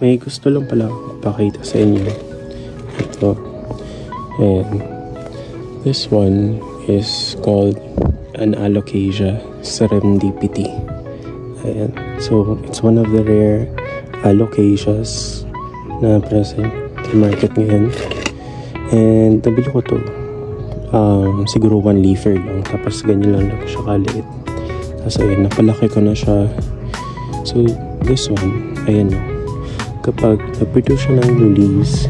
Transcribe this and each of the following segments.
may gusto lang pala akong pakita sa inyo. Ito. And this one is called an Alocasia serendipity. Ayan. So, it's one of the rare Alocasias na present sa market ngayon. And nabili ko to. Siguro 1 leafer lang. Tapos ganyan lang siya kaliit. Tapos ayan, napalaki ko na siya. So, this one, ayan o. Kapag nag-produce siya ng new leaves,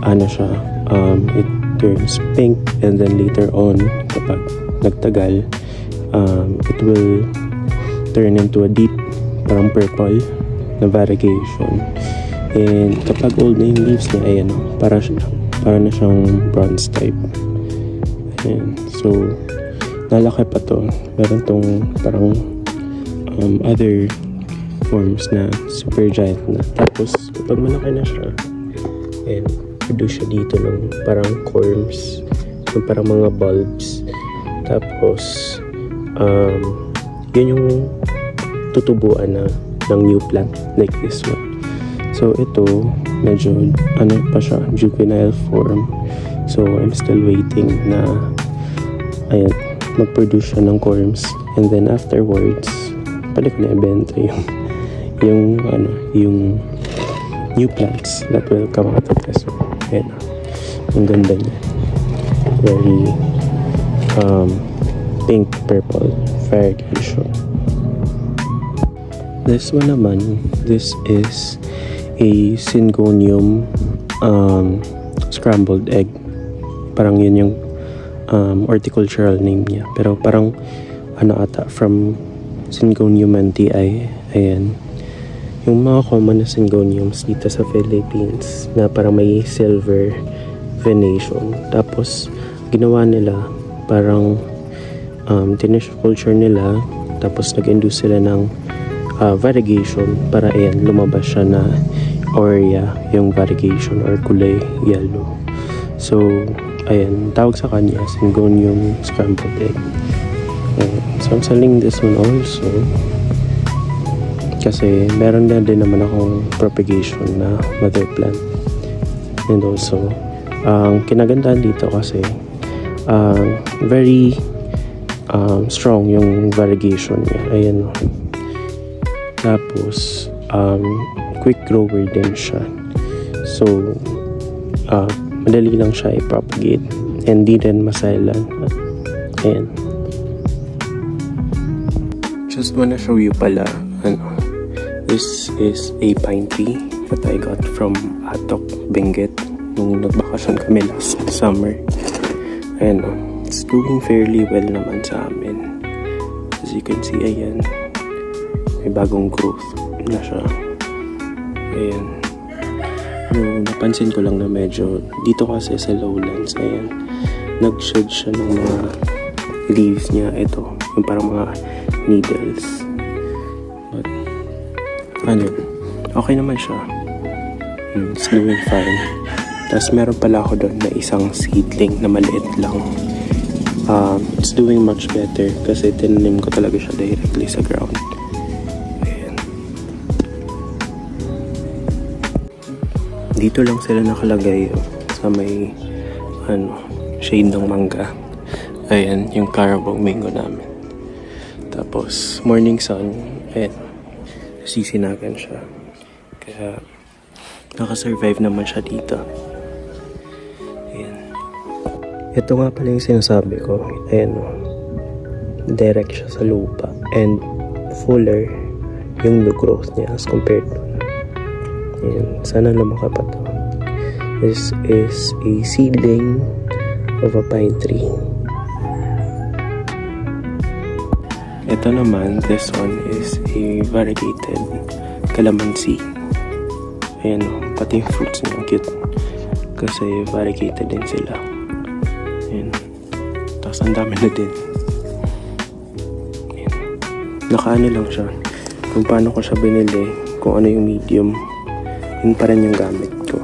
it turns pink, and then later on, kapag nagtagal, it will turn into a deep, parang purple na variegation. And kapag old na yung leaves niya, ayan o, para na siyang bronze type. Ayan. So, nalaki pa to. Meron tong parang other forms na super giant na. Tapos, kapag malaki na siya, ayan, produce siya dito ng parang corms, ng parang mga bulbs. Tapos, yun yung tutubuan na ng new plant, like this one. So, ito, medyo, pa siya, juvenile form. So, I'm still waiting na, ayan, mag-produce siya ng corms. And then, afterwards, pwede ko na ibenta yung new plants that will come out of this one. Ayan, ang ganda niya. Very, pink, purple variegation. This one naman, this is a Syngonium scrambled egg. Parang yun yung horticultural name niya. Pero parang from Syngonium mantii. Ayan. Yung mga common na Syngoniums dito sa Philippines na parang may silver venation. Tapos, ginawa nila parang tissue culture nila. Tapos, nag-induce sila ng variegation para ayan, lumabas siya na aurea, yung variegation or kulay yellow. So, ayan, tawag sa kanya Syngonium scrambled egg. So, I'm selling this one also kasi meron na din naman akong propagation na mother plant. And also, ang kinagandahan dito kasi very strong yung variegation niya. Ayan o. Tapos, quick grower din siya. So, madali lang siya i-propagate. And di rin masailan. Ayan. Just wanna show you pala, this is a pine tree that I got from Atok, Benguet nung nagbakasyon kami last summer. Ayan, it's doing fairly well naman sa amin. As you can see, ayan, may bagong growth na siya. Ayan. Napansin ko lang na medyo dito kasi sa lowlands, ayan, nag-shed siya ng mga leaves niya. Ito, yung parang mga needles. But, okay naman siya. It's doing fine. Tapos meron pala ako doon na isang seedling na maliit lang. It's doing much better kasi tinanim ko talaga siya directly sa ground. Ayan. Dito lang sila nakalagay sa may shade ng mangga. Ayan, yung Carabao mango namin. Tapos, morning sun, ayan, sisinagan siya. Kaya, nakasurvive naman siya dito. Ayan. Ito nga pala yung sinasabi ko. Ayan, direct siya sa lupa. And, fuller yung growth niya as compared to. Ayan, sana lumaki pa to. This is a seedling of a pine tree. Ito naman, this one is a variegated calamansi. Ayan o, pati yung fruits niya, cute. Kasi variegated din sila. Ayan. Tapos ang dami na din. Ayan. Nakaano lang siya. Kung paano ko siya binili, kung ano yung medium, yun pa rin yung gamit ko.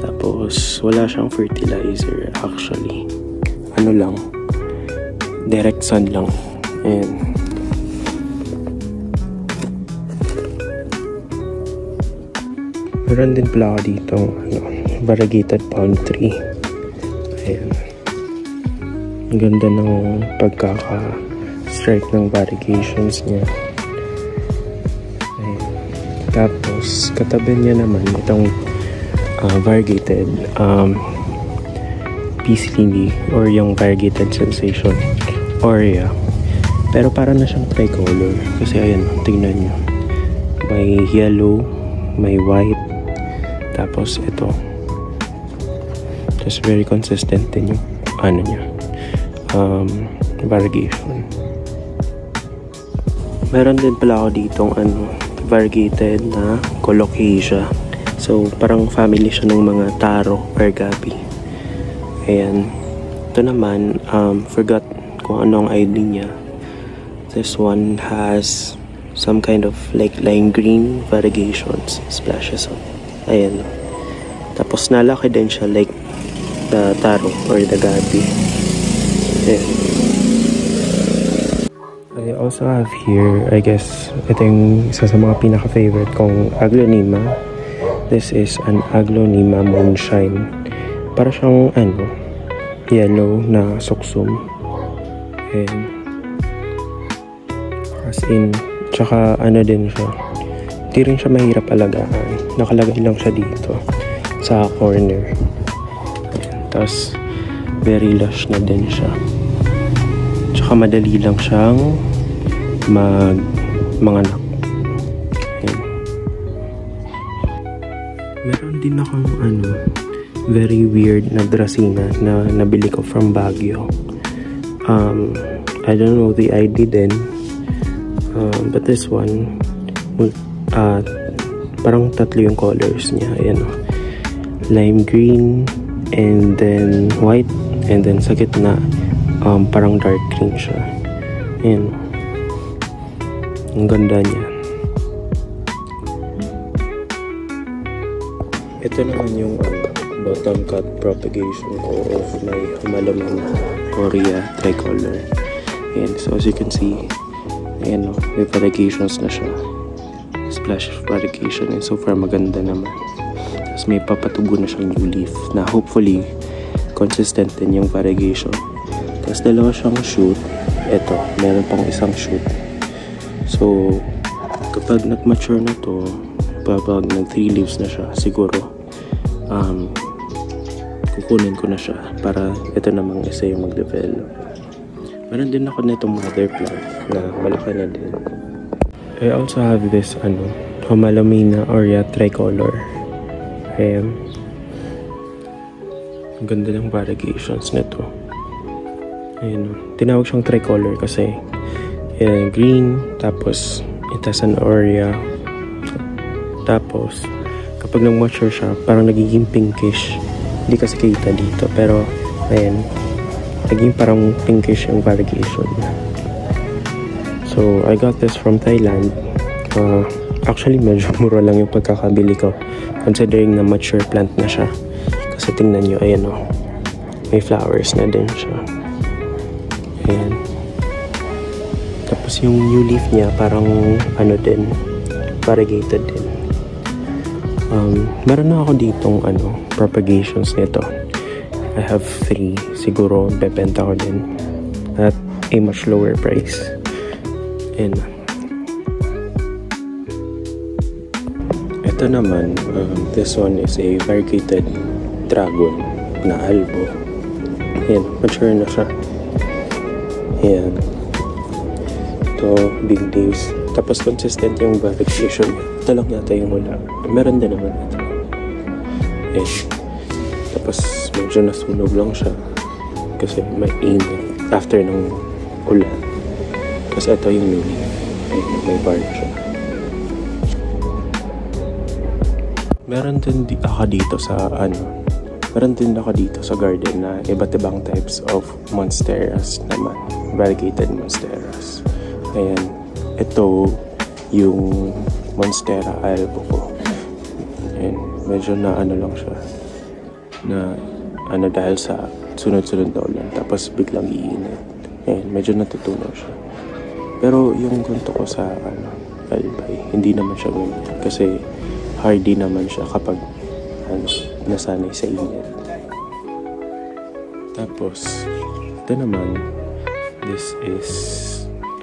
Tapos, wala siyang fertilizer actually. Ano lang, direct sun lang. And Meron din pala ako dito, variegated palm tree. Ayan. Ang ganda ng pagkaka-strike ng variegations niya. Ayan. Tapos, katabi niya naman itong variegated peace lily or yung variegated sensation Aurea. Pero para na siyang tricolor. Kasi ayan, tingnan nyo. May yellow, may white, tapos ito. Just very consistent din yung ano niya. Variegation. Meron din pala ako ditong variegated na colocasia. So, parang family siya ng mga taro or gabi. Ayan. Ito naman, forgot kung anong ID niya. This one has some kind of like lime green variegations, splashes on. Ayan. Tapos nalaki din siya like the taro or the gabi. Ayan. I also have here, I guess, ito yung isa sa mga pinaka-favorite kong Aglaonema. This is an Aglaonema Moonshine. Para siyang yellow na suksum. Ayan. As in, tsaka din siya. Hindi rin siya mahirap alagaan. Nakalagay lang siya dito sa corner. Ayan. Tapos, very lush na din siya. Tsaka madali lang siyang manganak. Ayan. Meron din akong very weird na Dracaena na nabili ko from Baguio. I don't know the ID din. But this one, parang tatlo yung colors niya. Ayan, lime green, and then white, and then sa gitna, parang dark green siya. Ayan. Ang ganda niya. Ito naman yung bottom cut propagation ko of my Humalaman Aurea tricolor. Ayan, so as you can see, ayan, may variegations na siya. Splash of variegation, and so far maganda naman. Tapos may papatubo na siyang new leaf na hopefully consistent din yung variegation. Tapos dalawa siyang shoot. Ito, meron pang isang shoot. So kapag nag-mature na to, kapag nag-3 leaves na siya, siguro kukunin ko na siya para ito namang isa yung mag-develop. Meron din ako nitong mother plant na malaki na din. I also have this Humalaman Aurea tricolor. Ayan. Ang ganda ng variegations nito. Ayan. Tinawag siyang tricolor kasi green, tapos it has an Aurea. Tapos kapag nag-mature siya, parang nagiging pinkish. Hindi kasi kita dito, pero ayan, naging parang pinkish yung variegation niya. So, I got this from Thailand. Actually, medyo mura lang yung pagkakabili ko considering na mature plant na siya. Kasi tingnan nyo, ayan may flowers na din siya. Ayan. Tapos yung new leaf niya, parang din, variegated din. Meron na ako ditong propagations nito. I have 3. Siguro bebenta ko din at a much lower price. And ito naman, this one is a variegated dragon na albo. Ayan, mature na siya. Ayan. Ito, big leaves. Tapos consistent yung variegation niya. Ito lang yata yung wala. Meron din naman ito. Ayan. Tapos medyo nasunog lang siya kasi may init after ng ulan. Kasi ito yung new leaf. Ayan, may bark siya. Meron din ako dito sa meron din ako dito sa garden na iba't ibang types of monsteras naman. Variegated monsteras. Ayan. Ito yung monstera albo ko. Ayan. Medyo na lang siya. Na dahil sa sunod-sunod na ulan. Tapos biglang iinit. Ayan. Medyo natutunaw siya. Pero yung ganito ko sa albay, hindi naman siya ganyan. Kasi hardy naman siya kapag nasanay sa init. Tapos ito naman, this is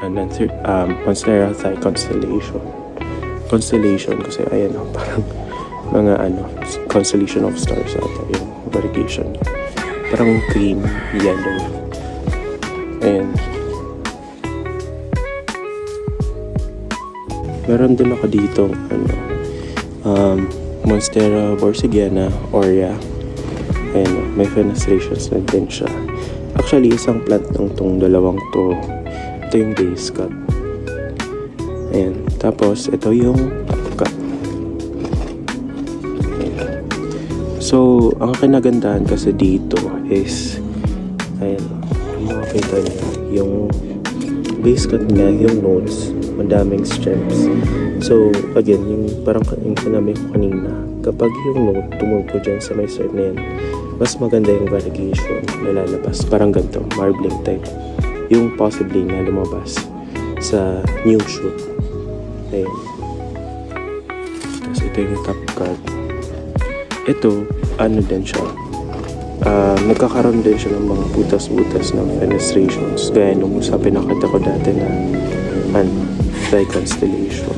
Monstera Thigh Constellation kasi ayan parang mga constellation of stars ata yung variegation, parang cream yellow. And meron din ako dito Monstera borsigiana aurea. Ayan, may fenestrations na din siya. Actually, isang plant ng tong dalawang to. Ito yung base cut. Ayan. Tapos, ito yung top cut. Ayan. So, ang kinagandahan kasi dito is, ayan, makikita niyo, yung base cut niya, yung nodes, madaming stems. So, again, yung parang yung sinabi ko kanina, kapag yung node tumubo dyan sa may side na yan, mas maganda yung variegation na lalabas. Parang ganito, marbling type. Yung possibly na lumabas sa new shoot. Ayan. Tapos ito yung top card. Ito, din siya. Nagkakaroon din siya ng mga butas-butas ng fenestrations. Gaya nung sa pinakita ko dati na thigh constellation.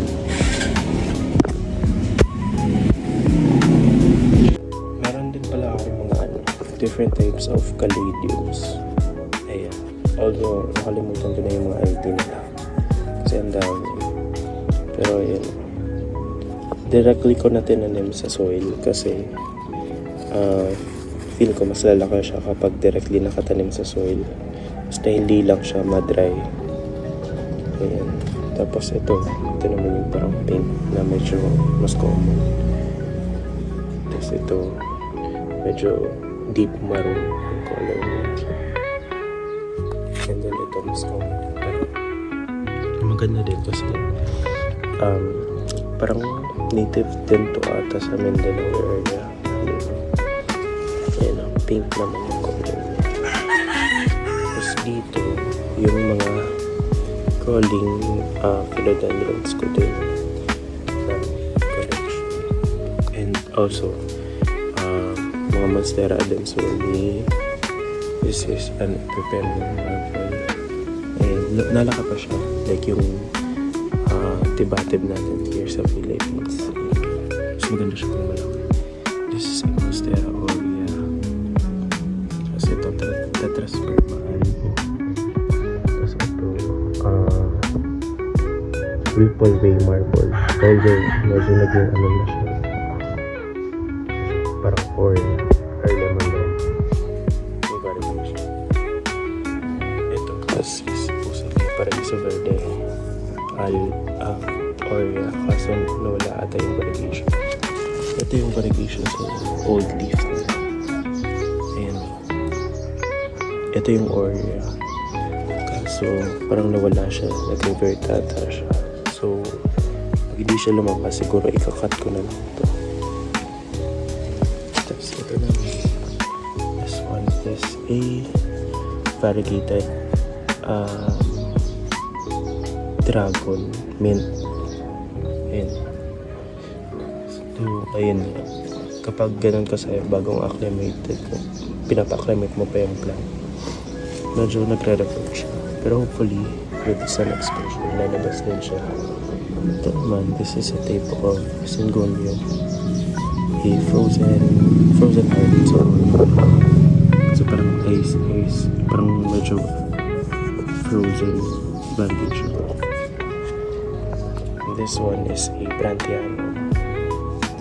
Different types of caladiums. Ayan. Although, nakalimutan ko na yung mga ID nila. Kasi ang dami. Pero ayan. Directly ko na tinanim sa soil kasi feel ko mas lalaki siya kapag directly nakatanim sa soil. Basta hindi lang siya madry. Ayan. Tapos ito naman yung parang pink na medyo mas common. Tapos ito, medyo deep maroon yung color niya. And then ito mas common. Pero maganda din kasi parang native din to ata sa Mindanao area. Ayan, pink naman yung color niya. Tapos dito yung mga crawling philodendrons ko din na collection. And also mga Monstera adansonii. This is an Epiphyllum marble. And nalaka pa siya. Like yung tibatib natin here sa Philippines. Mas maganda siya kung malaki. This is a Monstera aurea. Tapos ito, Tetrasperma albo. Tapos ito, Whippleway marble. Although, medyo naging na siya. Parang aurea. Or lemon red. May variation. Ito, tas is supposedly Paraiso Verde. Aurea. Kaso nawala ata yung variegation. Ito yung variegation sa old leaf nila. Ayan. Ito yung aurea. Kaso parang nawala siya. Nag-revert ata siya. So, pag hindi siya lumabas, siguro ikakat ko na lang ito. Tapos ito na. This one is a variegated dragon mint. Ayan. So, ayan. Kapag ganun ka sa'yo, bagong acclimated, pinapa-acclimate mo pa yung plant, medyo nagre-revert siya. Pero hopefully, with sun exposure, lalabas din siya. Ito naman, this is a type of Syngonium. A frozen heart. So parang ice, parang medyo frozen bandage. This one is a Brandtianum.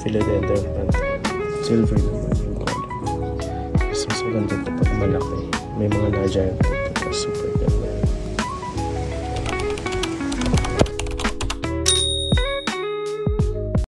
Philodendron Brandtianum. Silver naman yung color. So maganda ito pag malaki. May mga na-giant ito. Super ganda.